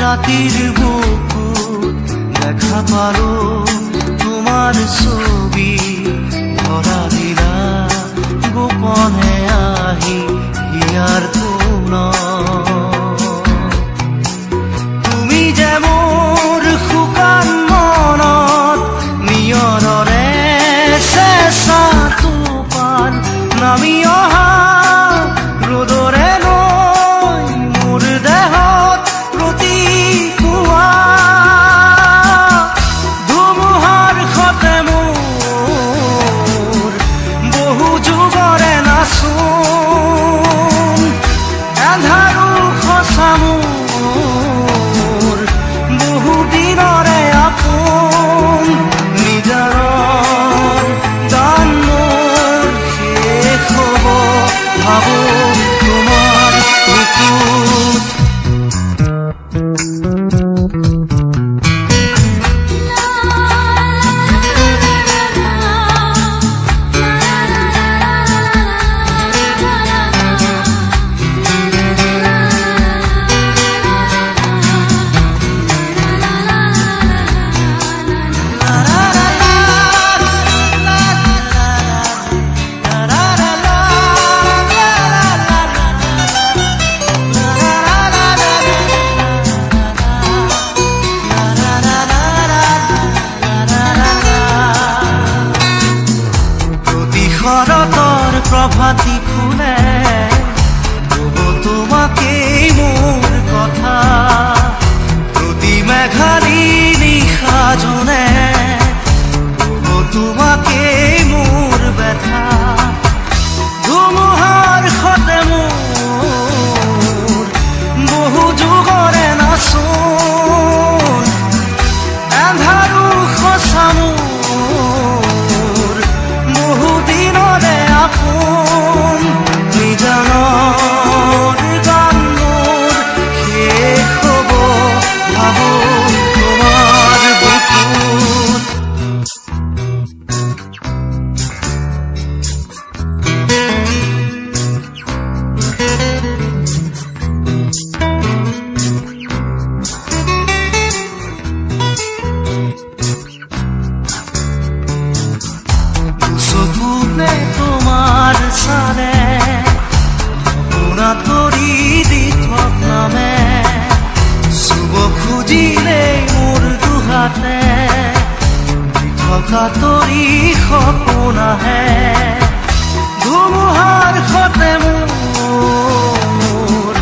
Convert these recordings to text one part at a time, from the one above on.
রাতির বুকুত দেখা পালো তোমার ছবি ধরা দিলা গোপনে আহি হিয়ার কোন তুমি যে মোর শুকান মনত নিয়ৰৰে চেঁচা টোপাল নামি অহা ৰ'দৰে নৈ মোৰ দেহত প্ৰতিপুৱা ধুমুহাৰ সতে মোৰ বহু যুগৰে নাচোন এন্ধাৰো সঁচা মোৰ বহু দিনৰে আপোন নিজাৰৰ গান মোৰ শেষ হ'ব ভাবো তোমাৰ বুকুত শৰতৰ প্ৰভাতী ফুলে কব তোমাকেই মোৰ কথা প্ৰতি মেঘালী নিশা জোনে কব তোমাকেই মোৰ ব্যথা ধুমুহাৰ সতে মোৰ বহু যুগৰে নাচোন এন্ধাৰো সঁচা মোৰ বহু দিনৰে আপোন নিজানৰ গান মোৰ শেষ হ'ব ভাবো তোমাৰ বুকুত চকুতে তোমাৰ চালে সপোনা তৰি দি থকামে চুব খুজিলে মোৰ দুহাতে থকা তৰি সপোন আহে ধুমুহাৰ সতে মোৰ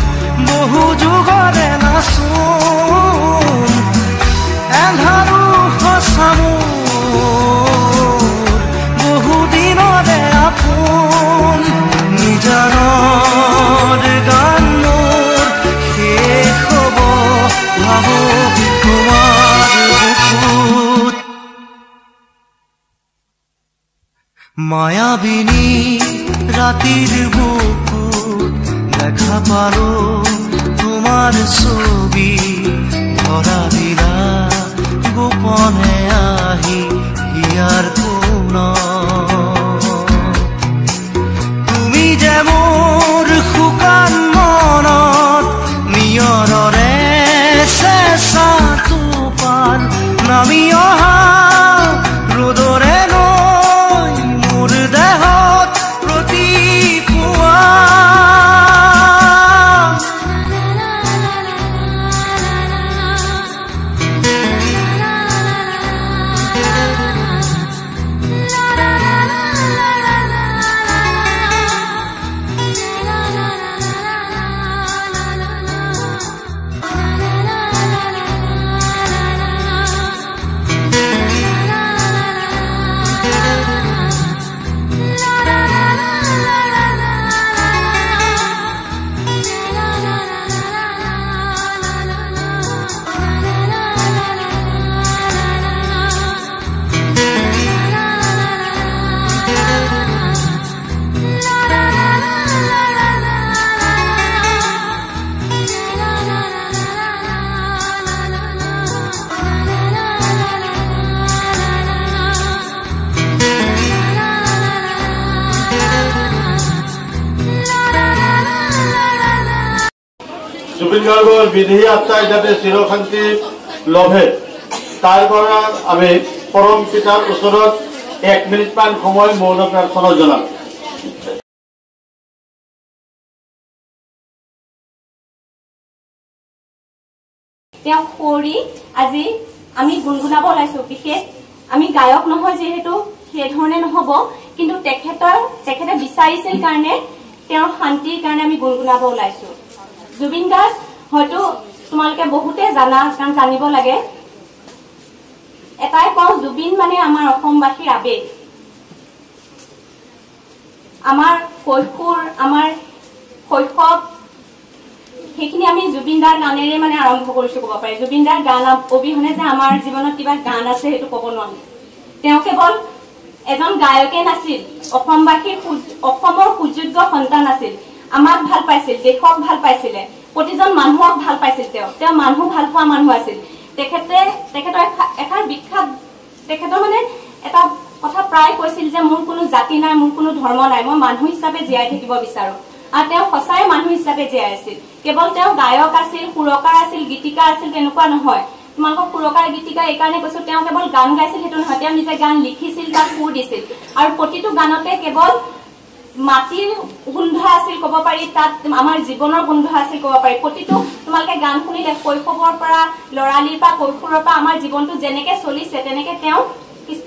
বহু যুগৰে নাচোন এন্ধাৰো সঁচা মোৰ বহু দিনৰে আপোন নিজানৰ গান মোৰ শেষ হ'ব ভাবো তোমাৰ বুকুত মায়াবিনী ৰাতিৰ বুকুত দেখা পালো তোমাৰ ছবি ধৰা দিলা গোপনে আহি হিয়াৰ কোন তুমি যে মোৰ শুকান মনত নিয়ৰৰে চেঁচা টোপাল নামি অহা ৰ'দৰে নৈ মোৰ দেহত প্ৰতিপুৱা জুবিন গাৰ্গৰ বিধি আত্মাই যাতে চিৰশান্তি লভে তাৰ পৰা আমি পৰম পিতাৰ ওচৰত 1 মিনিটমান সময় মৌন প্ৰাৰ্থনা জনাম। তেওঁ কৰি আজি আমি গুণগুণাব ওলাইছো। বিশেষ আমি গায়ক নহয় যিহেতু সেই ধৰণে নহব, কিন্তু তেখেতে বিচাৰিছিল কাৰণে তেওঁৰ শান্তিৰ কাৰণে আমি গুণগুণাব ওলাইছো। জুবিন গাৰ্গ হয়তো তোমালোকে বহুতে জানা, কাৰণ জানিব লাগে। এটাই কওঁ, জুবিন মানে আমাৰ অসমবাসীৰ আবেগ। আমাৰ কৈশোৰ, আমাৰ শৈশৱ, সেইখিনি আমি জুবিন দাৰ গানেৰে মানে আৰম্ভ কৰিছো ক'ব পাৰি। জুবিন দাৰ গান অবিহনে যে আমাৰ জীৱনত কিবা গান আছে সেইটো ক'ব নোৱাৰি। তেওঁ কেৱল এজন গায়কে নাছিল, অসমৰ সুযোগ্য সন্তান আছিল। আমাক ভাল পাইছিল, দেশক ভাল পাইছিলে, প্ৰতিজন মানুহক ভাল পাইছিল। তেওঁ মানুহ ভাল পোৱা মানুহ আছিল। তেখেতৰ এষাৰ বিখ্যাত, তেখেতৰ মানে এটা কথা প্ৰায় কৈছিল যে মোৰ কোনো জাতি নাই, মোৰ কোনো ধৰ্ম নাই, মই মানুহ হিচাপে জীয়াই থাকিব বিচাৰো। আৰু তেওঁ সঁচাই মানুহ হিচাপে জীয়াই আছিল। কেৱল তেওঁ গায়ক আছিল, সুৰকাৰ আছিল, গীতিকাৰ আছিল তেনেকুৱা নহয়। তোমালোকক সুৰকাৰ গীতিকাৰ এইকাৰণে কৈছো, তেওঁ কেৱল গান গাইছিল সেইটো নহয়, তেওঁ নিজে গান লিখিছিল, তাত সুৰ দিছিল। আৰু প্ৰতিটো গানতে কেৱল মাটিৰ গোন্ধ আছিল ক'ব পাৰি, তাত আমাৰ জীৱনৰ গোন্ধ আছিল ক'ব পাৰি। প্ৰতিটো তোমালোকে গান শুনিলে শৈশৱৰ পৰা, লৰালিৰ পৰা, কৈশোৰৰ পৰা আমাৰ জীৱনটো যেনেকে চলিছে তেনেকে তেওঁ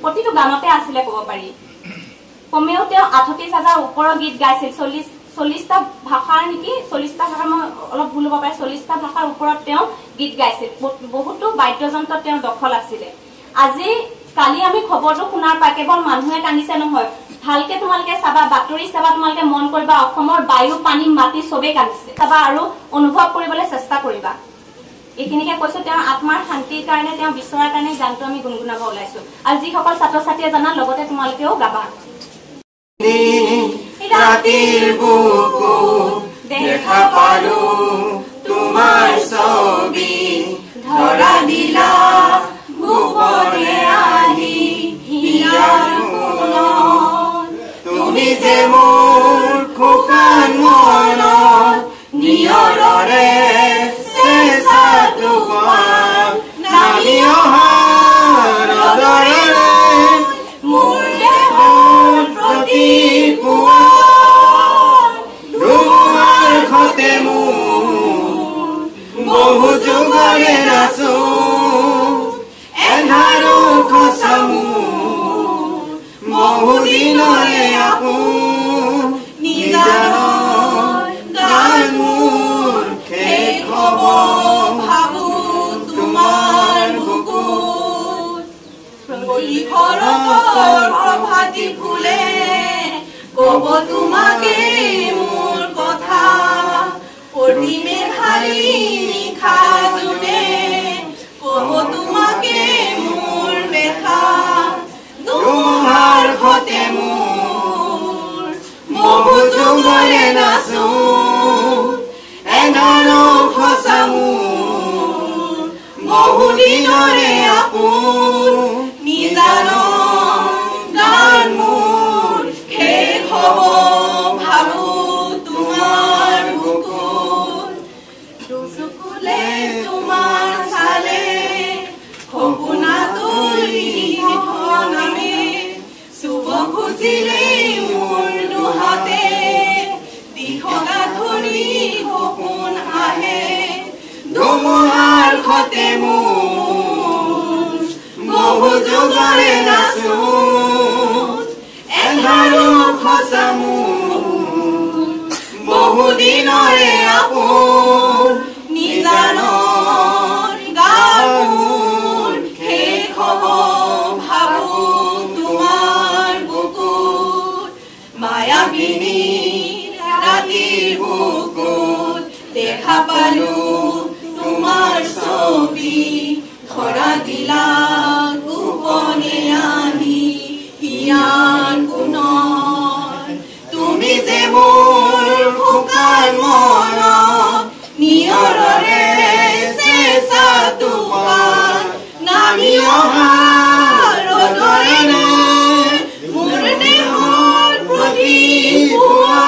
প্ৰতিটো গানতে আছিলে ক'ব পাৰি। কমেও তেওঁ 38,000 ওপৰৰ গীত গাইছিল। 40টা ভাষাৰ নেকি, 40টা ভাষা, মই অলপ ভুল হ'ব পাৰে, 40টা ভাষাৰ ওপৰত তেওঁ গীত গাইছিল। বহুতো বাদ্যযন্ত্ৰত তেওঁৰ দখল আছিলে। কালি আমি খবৰটো শুনাৰ পৰা কেৱল মানুহে কান্দিছে নহয়, ভালকে তোমালোকে চাবা, বাতৰি চাবা, তোমালোকে মন কৰিবা অসমৰ বায়ু, পানী, মাটি চবেই কান্দিছে। চাবা আৰু অনুভৱ কৰিবলৈ চেষ্টা কৰিবা। এইখিনিকে কৈছো, তেওঁৰ আত্মাৰ শান্তিৰ কাৰণে, তেওঁ বিচৰাৰ কাৰণে গানটো আমি গুণগুণাব ওলাইছো। আৰু যিসকল ছাত্ৰ ছাত্ৰীয়ে জানা, লগতে তোমালোকেও গাবা। ৰাতিৰ বুকুত দেখা পালো তোমাৰ ছবি, ধৰা দিলা ভুৱনে আহি হিয়াৰ কোণত। তুমি যে মোৰ শুকান মনত নিয়ৰৰে চেঁচা টোপাল নামি অহা ৰ'দৰে মোৰ দেহৰ প্ৰতি পুৱা ধুমুহাৰ সতে মোৰ বহু যুগৰে নাচো এন্ধাৰো খচা মোৰ বহু দিনৰে আপোন নিজানৰ গান মোৰ শেষ হ'ব ভাবো তোমাৰ বুকুত। প্ৰভাতী ফুলে কব তোমাকে মোৰ কথা, অধিমে ঢালি নিশা জোনে কব তোমাকে মোৰ বেথা। ধুমুহাৰ সতে মোৰ বহু যুগৰে নাচো এন্ধাৰো খচা মোৰ বহু দিনৰে আপোন নিজানৰ গান মোৰ শেষ হ'ব ভাবো তোমাৰ বুকুত। দুচকুলে তোমাৰ চালে সপোনা তুলি নামে চুব খুজিলে মোৰ দুহাতে দিশকা ধৰি সপোন আহে। ধুমুহাৰ সতে মোৰ বহু যুগৰে নাচো এন্ধাৰো খচা মোৰ বহু দিনৰে আপোন নিজানৰ গান মোৰ শেষ হ'ব ভাবো তোমাৰ বুকুত। মায়াবিনী ৰাতিৰ বুকুত দেখা পালো তোমাৰ ছবি, ধৰা দিলা গোপনে আহি হিয়াৰ কোণত। তুমি যে মোৰ শুকান মনত নিয়ৰৰে চেঁচা টোপাল নামি অহা ৰ'দৰে মোৰ দেহৰ প্ৰতি পুৱা।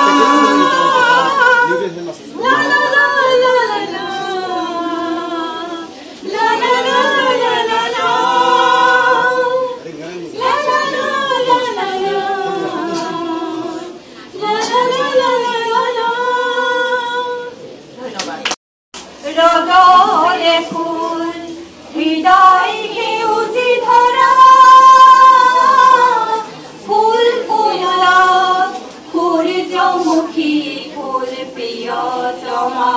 লা লা লা লা লা প্ৰিয়তমা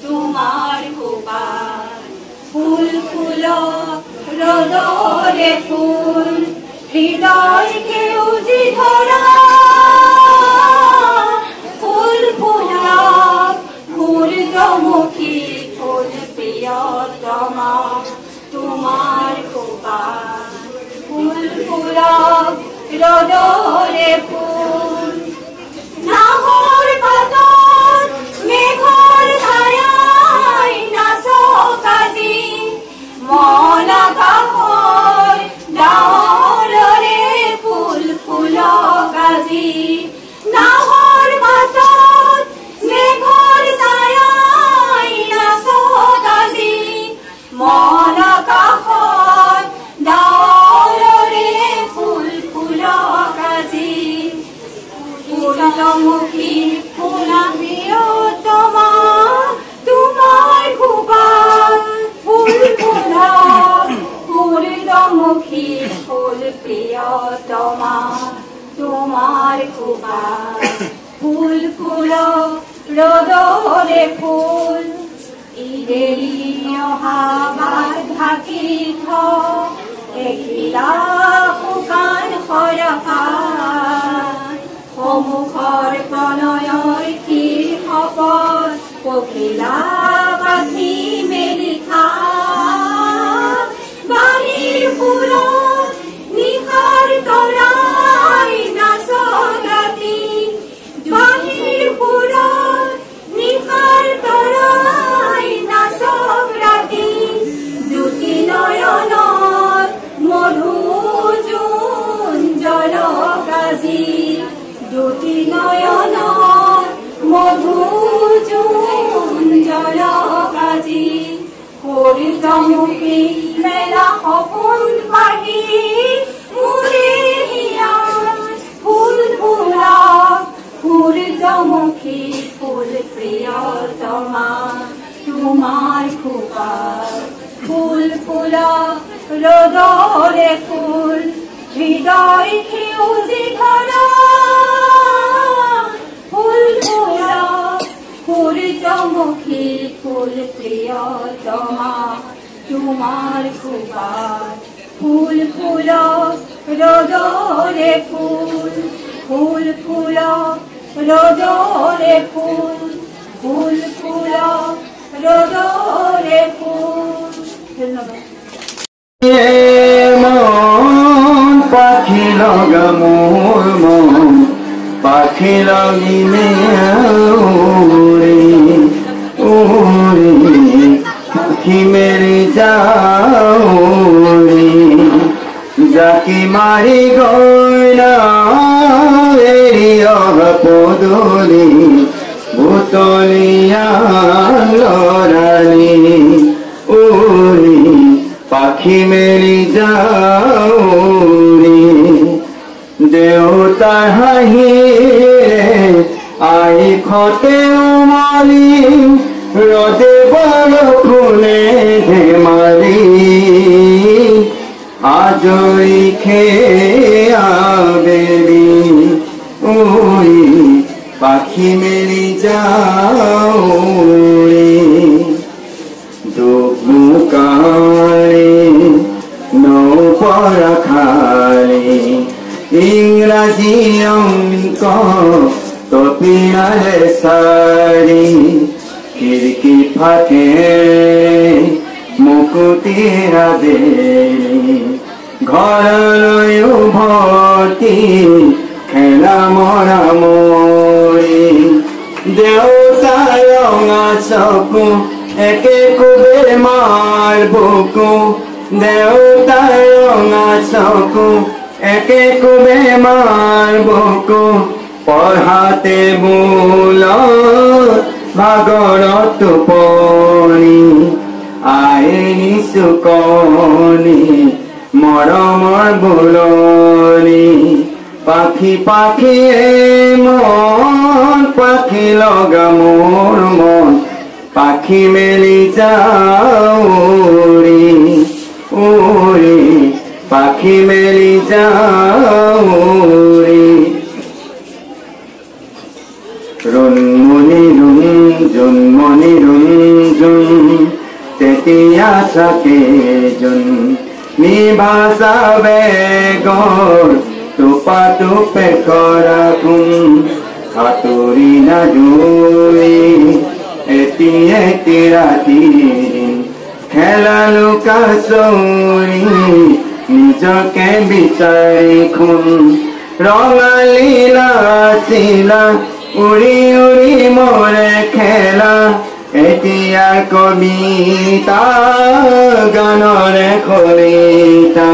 তোমাৰ খোপাত ফুল ফুলক ৰ'দৰে ফুল হৃদয় সেউজী ধৰা ফুল ফুলক সূৰ্যমুখী ফুল প্ৰিয়তমা তোমাৰ খোপাত ফুল ফুলক ৰ'দৰে ফুল নাহৰ পাতত মেঘৰ ছায়াই নাচক আজি মন আকাশৰ ডাৱৰৰে ফুল ফুলক আজি নাহৰ পাতত মেঘৰ ছায়াই নাচক আজি মন আকাশৰ ডাৱৰৰে ফুল ফুলক আজি সূৰ্যমুখী ফুল প্ৰিয়তমা তোমাৰ খোপাত ফুল ফুলক সূৰ্যমুখী ফুল প্ৰিয়তমা তোমাৰ খোপাত ফুল ফুলক ৰ'দৰে ফুল ইদেৰি অহা বাট ঢাকি থ' এখিলা শুকান শৰফাত সন্মুখৰ প্ৰণয়ৰ ক্ষীৰ শপত পখিলা পাখি মেলি খা বাৰীৰ ফুলত নিশাৰ তৰাই নাচক ৰাতি বাৰীৰ ফুলত নিশাৰ তৰাই নাচক ৰাতি দুটি নয়নত মধু জোন জলক আজি দুটি নয়নত মধু জোন জলক আজি সূৰ্যমুখী মেলা সপোন পাহি মোৰে হিয়াত ফুল ফুলক সূৰ্যমুখী ফুল প্ৰিয়তমা তোমাৰ খোপাত ফুল ফুলক ৰ'দৰে ফুল হৃদয় সেউজী ধৰা ফুল ফুলক সূৰ্যমুখী ফুল প্ৰিয়তমা তোমাৰ খোপাত ফুল ফুলক ৰ'দৰে ফুল ফুল ফুলক ৰ'দৰে ফুল ফুল ফুলক ৰ'দৰে ফুল ধন্যবাদ মন পাখি লগা মোৰ মন পাখি লাগিলে উৰি উৰি পাখি মেলি যাউৰি জাকি মাৰি গৈ এৰি অহা পদূলি বুটলিয়া লৰালি উৰি পাখি মেলি যাউৰি দেউতাৰ হাঁহিৰে আইখতে উমলি ৰদে বৰষুণে ধেমালি আজৰি আবেলি উৰি পাখি মেলি যাউৰি দুখ মুকালি নৌপৰা খালি ইংৰাজী অংক তপিয়ালে চাৰি খিৰিকী ফাকে মুকুতিৰা বেলি ঘৰলৈ উভতি খেলা মৰা মৰি দেউতাৰ ৰঙা চকু একে কোবে মাৰ বুকু দেউতাৰ ৰঙা চকু একে কোবে মাৰ বুকু পঢ়াতে বোল ভাগৰত টোপনি আইনি চুকনি মৰমৰ বোলনি পাখি পাখিয়ে মন পাখি লগা মোৰ মন পাখি মেলি যাউৰি উৰি পাখি মেলি যাউৰি ৰুণমুনি ৰুণ থাকে যোন নিভাসাবে গৰ তোপা তোপে কৰা গুণ সাঁতুৰি নাদুৰি এটি ৰাতি খেলা লুকা চৌৰি নিজকে বিচাৰি খুন ৰঙালী নাচিলা উৰি উৰি মৰে খেলা এতিয়া কবিতা গানৰে কবিতা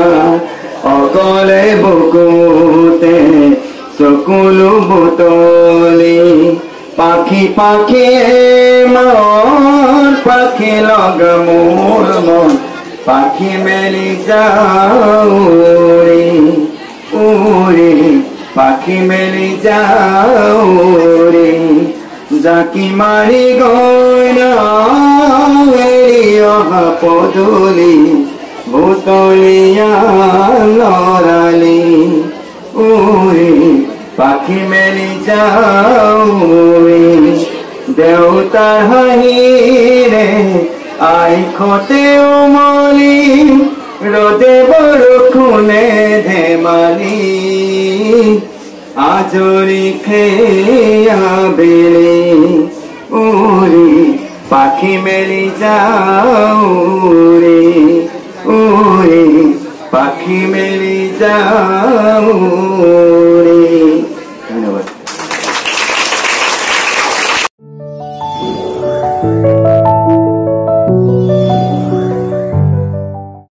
অকলে বুকুতে চকুলো বুটলি পাখি পাখি মন পাখি লগ মোৰ মন পাখি মেলি যাওঁ উৰি পাখি মেলি যাওঁ জাকি মাৰি গৈ এৰি অহা পদূলি বুটলিয়া লৰালি উৰি পাখি মেলি যাওঁ দেউতাৰ হাঁহিৰে আইখতে উমলি ৰদে বৰষুণে ধেমালি আজৰি খেয়াবেলি উৰি পাখি মেলি যাওঁ উৰি পাখি মেলি যাওঁ ধন্যবাদ।